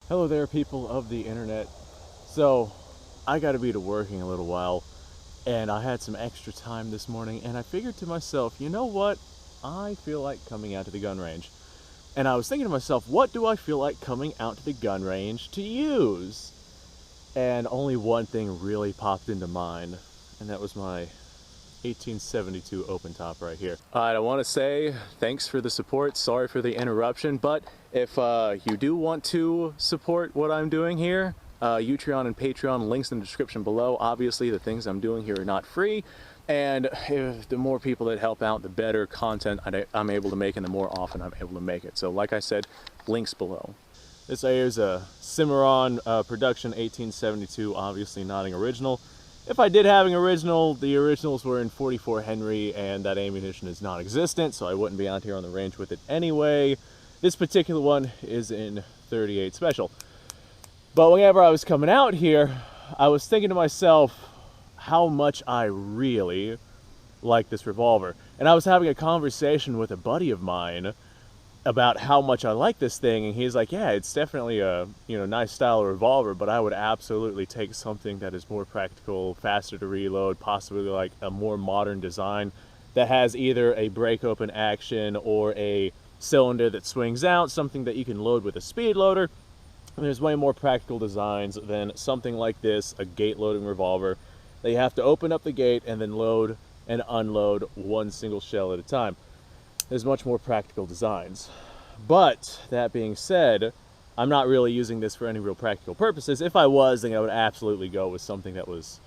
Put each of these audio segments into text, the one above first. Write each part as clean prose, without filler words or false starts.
Hello there, people of the internet. So, I gotta be to work in a little while, and I had some extra time this morning, and I figured to myself, you know what? I feel like coming out to the gun range. And I was thinking to myself, what do I feel like coming out to the gun range to use? And only one thing really popped into mind, and that was my 1872 open top right here. I want to say thanks for the support, sorry for the interruption, but if you do want to support what I'm doing here, Utreon and Patreon, links in the description below. Obviously the things I'm doing here are not free, and the more people that help out, the better content I'm able to make, and the more often I'm able to make it. So like I said, links below. This right here is a Cimarron production 1872, obviously not an original. If I did have an original, the originals were in 44 Henry, and that ammunition is non-existent, so I wouldn't be out here on the range with it anyway. This particular one is in 38 Special. But whenever I was coming out here, I was thinking to myself how much I really like this revolver. And I was having a conversation with a buddy of mine about how much I like this thing, and he's like, yeah, it's definitely a nice style of revolver, but I would absolutely take something that is more practical, faster to reload, possibly like a more modern design that has either a break open action or a cylinder that swings out, something that you can load with a speed loader. And there's way more practical designs than something like this, a gate loading revolver. They have to open up the gate and then load and unload one single shell at a time. There's much more practical designs. But that being said, I'm not really using this for any real practical purposes. If I was, then I would absolutely go with something that was,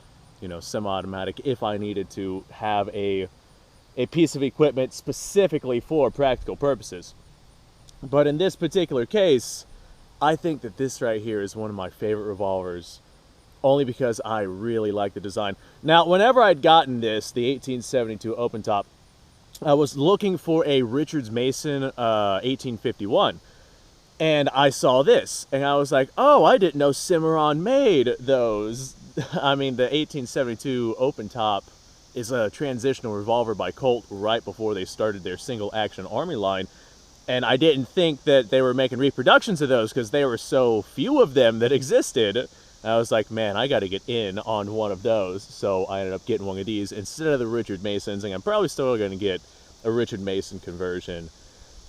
semi-automatic if I needed to have a piece of equipment specifically for practical purposes. But in this particular case, I think that this right here is one of my favorite revolvers, only because I really like the design. Now, whenever I'd gotten this, the 1872 open top, I was looking for a Richards Mason 1851, and I saw this, and I was like, oh, I didn't know Cimarron made those. I mean, the 1872 open top is a transitional revolver by Colt right before they started their single action army line, and I didn't think that they were making reproductions of those because there were so few of them that existed. And I was like, man, I got to get in on one of those. So I ended up getting one of these instead of the Richard Masons, and I'm probably still going to get a Richard Mason conversion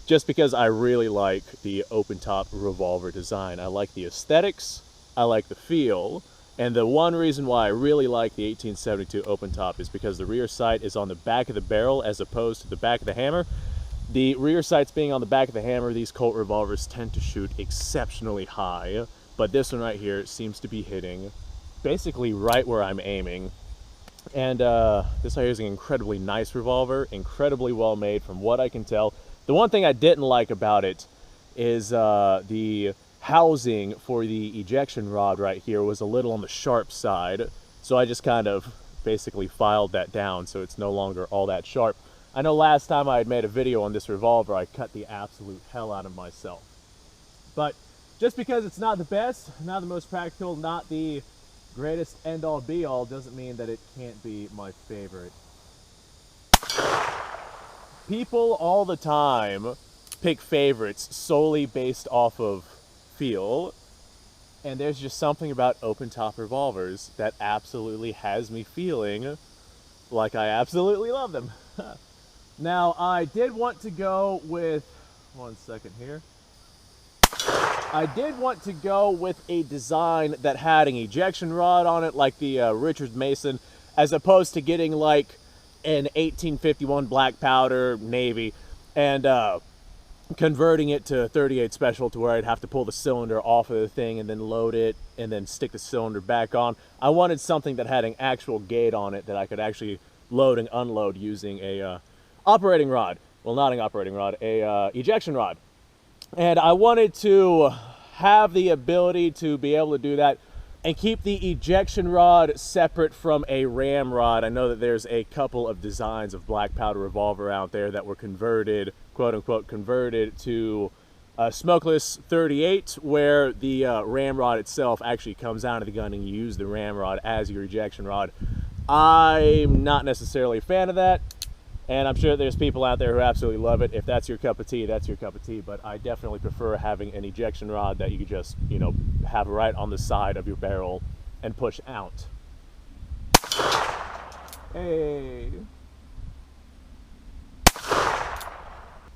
just because I really like the open top revolver design. I like the aesthetics, I like the feel, and the one reason why I really like the 1872 open top is because the rear sight is on the back of the barrel as opposed to the back of the hammer. The rear sights being on the back of the hammer, these Colt revolvers tend to shoot exceptionally high, but this one right here seems to be hitting basically right where I'm aiming. And this right here is an incredibly nice revolver, incredibly well made from what I can tell. The one thing I didn't like about it is the housing for the ejection rod right here was a little on the sharp side, so I just kind of basically filed that down so it's no longer all that sharp. I know last time I had made a video on this revolver, I cut the absolute hell out of myself. But just because it's not the best, not the most practical, not the greatest end-all be-all, doesn't mean that it can't be my favorite. People all the time pick favorites solely based off of feel, and there's just something about open-top revolvers that absolutely has me feeling like I absolutely love them. Now, I did want to go with, one second here. I did want to go with a design that had an ejection rod on it, like the Richard Mason, as opposed to getting like an 1851 black powder Navy and converting it to 38 Special to where I'd have to pull the cylinder off of the thing and then load it and then stick the cylinder back on. I wanted something that had an actual gate on it that I could actually load and unload using a operating rod. Well, not an operating rod, a ejection rod. And I wanted to have the ability to be able to do that and keep the ejection rod separate from a ram rod. I know that there's a couple of designs of black powder revolver out there that were converted, quote unquote, converted to a smokeless 38, where the ram rod itself actually comes out of the gun and you use the ram rod as your ejection rod. I'm not necessarily a fan of that. And I'm sure there's people out there who absolutely love it. If that's your cup of tea, that's your cup of tea. But I definitely prefer having an ejection rod that you can just, you know, have right on the side of your barrel and push out. Hey.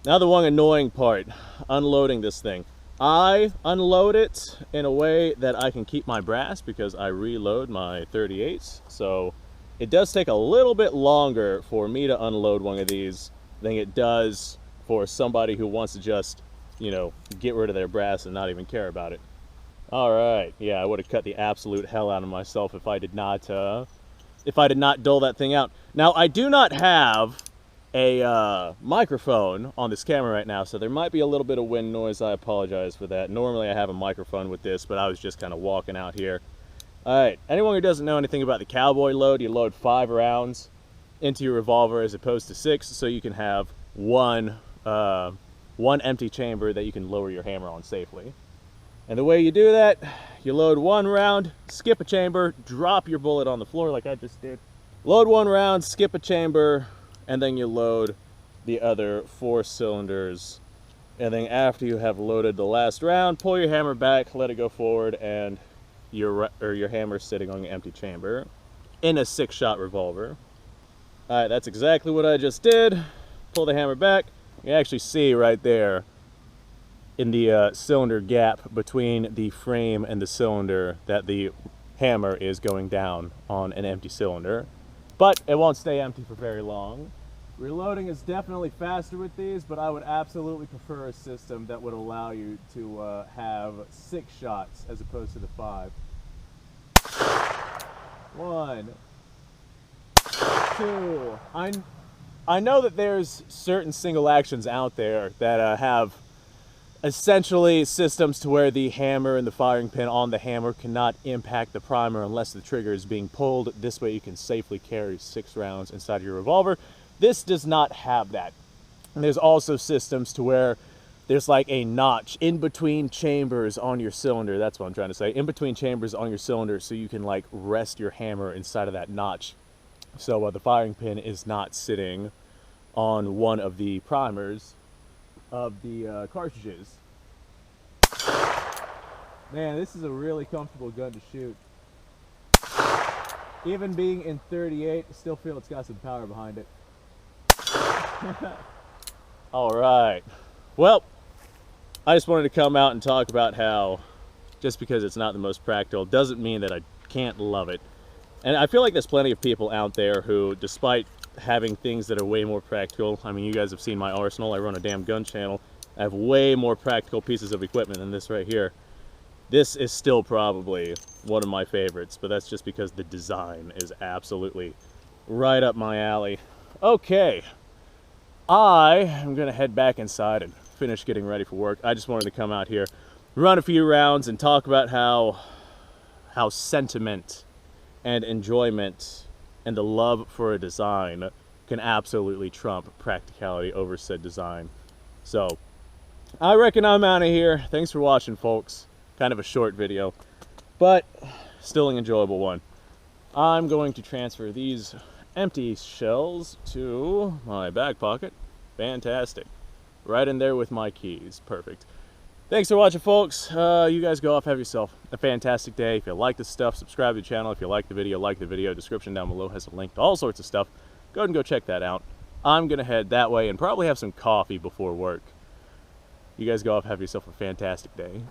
Now the one annoying part, unloading this thing. I unload it in a way that I can keep my brass because I reload my 38s. So it does take a little bit longer for me to unload one of these than it does for somebody who wants to just, you know, get rid of their brass and not even care about it. All right, yeah, I would have cut the absolute hell out of myself if I did not dull that thing out. Now I do not have a microphone on this camera right now, so there might be a little bit of wind noise. I apologize for that. Normally I have a microphone with this, but I was just kind of walking out here. All right, anyone who doesn't know anything about the cowboy load, you load 5 rounds into your revolver as opposed to 6, so you can have one empty chamber that you can lower your hammer on safely. And the way you do that, you load 1 round, skip a chamber, drop your bullet on the floor like I just did. Load 1 round, skip a chamber, and then you load the other 4 cylinders. And then after you have loaded the last round, pull your hammer back, let it go forward, and your hammer's sitting on an empty chamber in a 6-shot revolver. All right, that's exactly what I just did. Pull the hammer back. You actually see right there in the cylinder gap between the frame and the cylinder that the hammer is going down on an empty cylinder. But it won't stay empty for very long. Reloading is definitely faster with these, but I would absolutely prefer a system that would allow you to have 6 shots as opposed to the 5. 1, 2. I know that there's certain single actions out there that have essentially systems to where the hammer and the firing pin on the hammer cannot impact the primer unless the trigger is being pulled. This way you can safely carry 6 rounds inside of your revolver. This does not have that. And there's also systems to where there's like a notch in between chambers on your cylinder. That's what I'm trying to say. In between chambers on your cylinder, so you can like rest your hammer inside of that notch. So the firing pin is not sitting on one of the primers of the cartridges. Man, this is a really comfortable gun to shoot. Even being in 38, I still feel it's got some power behind it. All right. Well, I just wanted to come out and talk about how just because it's not the most practical doesn't mean that I can't love it. And I feel like there's plenty of people out there who, despite having things that are way more practical, I mean, you guys have seen my arsenal. I run a damn gun channel. I have way more practical pieces of equipment than this right here. This is still probably one of my favorites, but that's just because the design is absolutely right up my alley. Okay, I am gonna head back inside and finish getting ready for work. I just wanted to come out here, run a few rounds, and talk about how sentiment and enjoyment and the love for a design can absolutely trump practicality over said design. So, I reckon I'm out of here. Thanks for watching, folks. Kind of a short video, but still an enjoyable one. I'm going to transfer these empty shells to my back pocket. Fantastic. Right in there with my keys. Perfect. Thanks for watching, folks. You guys go off, have yourself a fantastic day. If you like this stuff, subscribe to the channel. If you like the video. Description down below has a link to all sorts of stuff. Go ahead and go check that out. I'm gonna head that way and probably have some coffee before work. You guys go off, have yourself a fantastic day.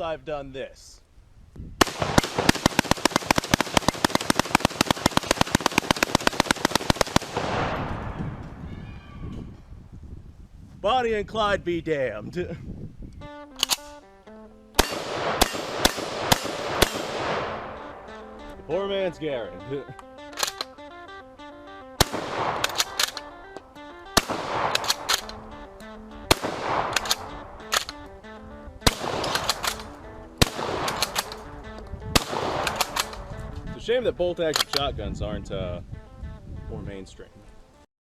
I've done this. Bonnie and Clyde be damned. Poor man's Garen. It's a shame that bolt-action shotguns aren't more mainstream.